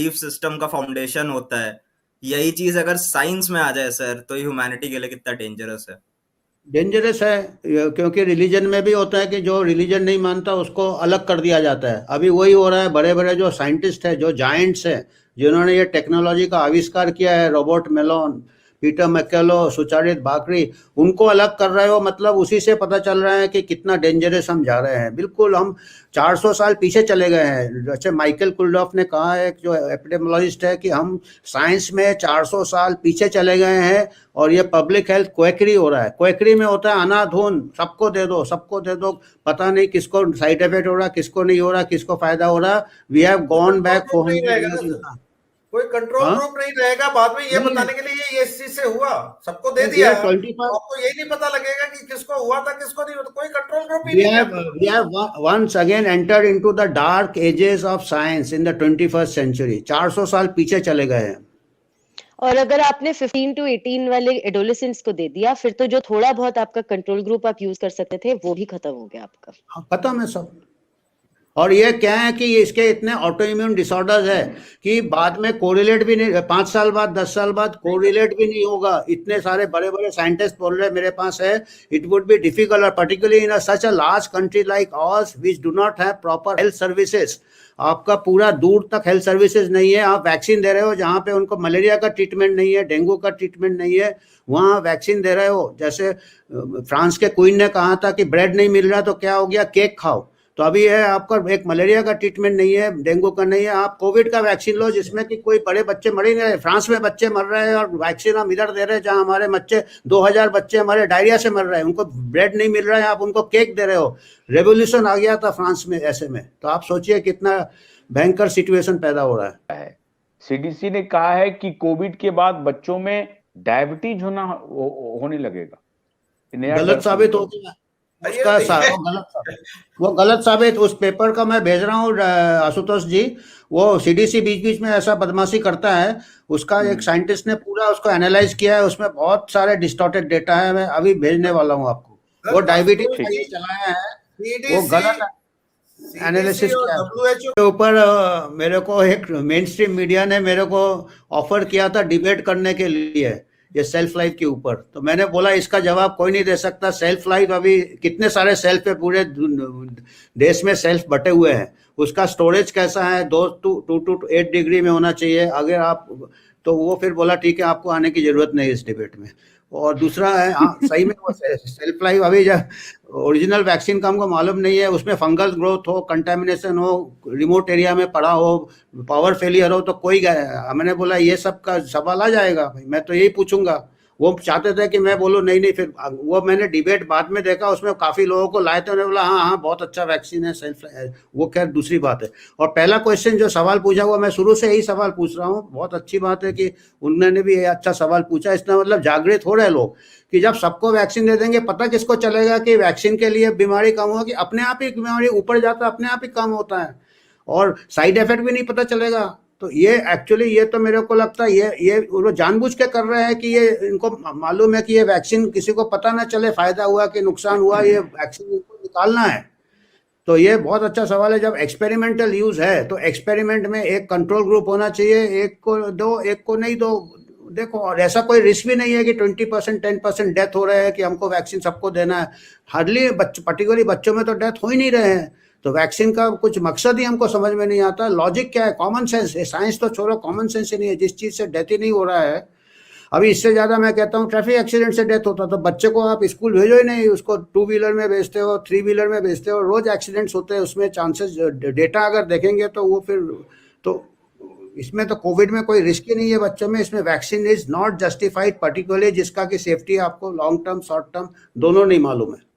Belief system का foundation होता है, यही चीज अगर साइंस में आ जाए सर, तो ये ह्यूमैनिटी के लिए कितना डेंजरस है। डेंजरस है। क्योंकि रिलीजन में भी होता है कि जो रिलीजन नहीं मानता उसको अलग कर दिया जाता है। अभी वही हो रहा है, बड़े बड़े जो साइंटिस्ट है, जो जायंट्स है, जिन्होंने ये टेक्नोलॉजी का आविष्कार किया है, रॉबर्ट मेलोन, पीटर मैकेलो, सुचारित बाकरी, उनको अलग कर रहे हो। मतलब उसी से पता चल रहा है कि कितना डेंजरस हम जा रहे हैं। बिल्कुल हम 400 साल पीछे चले गए हैं। जैसे माइकल कुल्डॉफ ने कहा है, जो एपिडेमोलॉजिस्ट है, कि हम साइंस में 400 साल पीछे चले गए हैं। और ये पब्लिक हेल्थ क्वेकरी हो रहा है। क्वेकरी में होता है अनाधून, सबको दे दो, सबको दे दो, पता नहीं किसको साइड इफेक्ट हो रहा, किसको नहीं हो रहा, किसको फायदा हो रहा। We have gone back control नहीं 400 रहेगा ना years। सर, कोई कंट्रोल हाँ ग्रुप नहीं रहेगा बाद में ये नहीं बताने के लिए ये इस चीज से हुआ, सबको दे दिया ये है, 25 आपको यही नहीं पता लगेगा कि किसको हुआ था किसको नहीं हुआ था, कोई कंट्रोल ग्रुप ही we नहीं है have आपके we have once again entered into the dark ages of science in the 21st century। 400 साल पीछे चले गए हैं। और अगर आपने 15 to 18 वाले एडोलेसेंट्स को दे दिया, फिर तो जो थोड़ा बहुत आपका कंट्रोल ग्रुप आप यूज कर सकते थे वो भी खत्म हो गया आपका। हाँ, खत्म है सब। और ये क्या है कि इसके इतने ऑटो इम्यून डिसऑर्डर्स है कि बाद में कोरिलेट भी नहीं, 5 साल बाद 10 साल बाद कोरिलेट भी नहीं होगा। इतने सारे बड़े बड़े साइंटिस्ट बोल रहे हैं मेरे पास है, इट वुड बी डिफिकल्ट, और particularly in such a large country like hours which do not have proper health services. आपका पूरा दूर तक हेल्थ सर्विसेज नहीं है। आप वैक्सीन दे रहे हो जहाँ पे उनको मलेरिया का ट्रीटमेंट नहीं है, डेंगू का ट्रीटमेंट नहीं है, वहाँ वैक्सीन दे रहे हो। जैसे फ्रांस के क्वीन ने कहा था कि ब्रेड नहीं मिल रहा तो क्या हो गया, केक खाओ। तो अभी है आपका एक मलेरिया का ट्रीटमेंट नहीं है, डेंगू का नहीं है, आप कोविड का वैक्सीन लो जिसमें कि कोई बड़े बच्चे मर ही नहीं रहे। फ्रांस में बच्चे मर रहे हैं और वैक्सीन हम इधर दे रहे हैं जहां हमारे बच्चे 2000 बच्चे हमारे डायरिया से मर रहे हैं, उनको ब्रेड नहीं मिल रहा है, आप उनको केक दे रहे हो। रेवोल्यूशन आ गया था फ्रांस में ऐसे में। तो आप सोचिए कितना भयंकर सिचुएशन पैदा हो रहा है। सीडीसी ने कहा है कि कोविड के बाद बच्चों में डायबिटीज होने लगेगा। गलत साबित हो गया उसका वो गलत साबित। उस पेपर का मैं भेज रहा हूँ आशुतोष जी। वो सीडीसी बीच बीच में ऐसा बदमाशी करता है। उसका एक साइंटिस्ट ने पूरा उसको एनालाइज किया है, उसमें बहुत सारे डिस्टॉर्टेड डेटा है। मैं अभी भेजने वाला हूँ आपको। वो डायबिटीज का ये चलाया है, वो गलत एनालिसिस के ऊपर। मेरे को एक मेन स्ट्रीम मीडिया ने मेरे को ऑफर किया था डिबेट करने के लिए ये सेल्फ लाइफ के ऊपर। तो मैंने बोला इसका जवाब कोई नहीं दे सकता। सेल्फ लाइफ अभी कितने सारे सेल्फ है, पूरे देश में सेल्फ बटे हुए हैं। उसका स्टोरेज कैसा है, 2 to 8 डिग्री में होना चाहिए। अगर आप तो वो फिर बोला ठीक है आपको आने की जरूरत नहीं इस डिबेट में। और दूसरा है, हाँ सही में वो सेल्फ लाइफ अभी जब ओरिजिनल वैक्सीन का हमको मालूम नहीं है, उसमें फंगल ग्रोथ हो, कंटेमिनेशन हो, रिमोट एरिया में पड़ा हो, पावर फेलियर हो, तो कोई मैंने बोला ये सब का सवाल आ जाएगा भाई, मैं तो यही पूछूंगा। वो चाहते थे कि मैं बोलूँ नहीं नहीं। फिर वो मैंने डिबेट बाद में देखा, उसमें काफी लोगों को लाए थे, उन्होंने बोला हाँ हाँ बहुत अच्छा वैक्सीन है सेल्फ। वो खैर दूसरी बात है। और पहला क्वेश्चन जो सवाल पूछा हुआ, मैं शुरू से यही सवाल पूछ रहा हूँ। बहुत अच्छी बात है कि उन्होंने भी अच्छा सवाल पूछा। इसका मतलब जागृत हो रहे लोग कि जब सबको वैक्सीन दे देंगे, पता किसको चलेगा कि वैक्सीन के लिए बीमारी कम होगी। अपने आप ही बीमारी ऊपर जाता है, अपने आप ही कम होता है, और साइड इफेक्ट भी नहीं पता चलेगा। तो ये एक्चुअली ये तो मेरे को लगता है ये वो जानबूझ के कर रहे हैं कि ये इनको मालूम है कि ये वैक्सीन किसी को पता ना चले फायदा हुआ कि नुकसान हुआ, ये वैक्सीन इनको निकालना है। तो ये बहुत अच्छा सवाल है। जब एक्सपेरिमेंटल यूज है तो एक्सपेरिमेंट में एक कंट्रोल ग्रुप होना चाहिए, एक को दो एक को नहीं दो। देखो, और ऐसा कोई रिस्क भी नहीं है कि 20% 10% डेथ हो रहे हैं कि हमको वैक्सीन सबको देना है। हार्डली पर्टिकुलरली बच्चों में तो डेथ हो ही नहीं रहे हैं। तो वैक्सीन का कुछ मकसद ही हमको समझ में नहीं आता। लॉजिक क्या है, कॉमन सेंस है। साइंस तो छोड़ो, कॉमन सेंस ही नहीं है। जिस चीज से डेथ ही नहीं हो रहा है, अभी इससे ज्यादा मैं कहता हूँ ट्रैफिक एक्सीडेंट से डेथ होता, तो बच्चे को आप स्कूल भेजो ही नहीं, उसको 2 व्हीलर में भेजते हो, 3 व्हीलर में भेजते हो। रोज एक्सीडेंट्स होते हैं, उसमें चांसेस डेटा अगर देखेंगे तो वो फिर तो इसमें तो कोविड में कोई रिस्क ही नहीं है बच्चों में। इसमें vaccine is not justified, particularly जिसका कि सेफ्टी आपको लॉन्ग टर्म शॉर्ट टर्म दोनों नहीं मालूम है।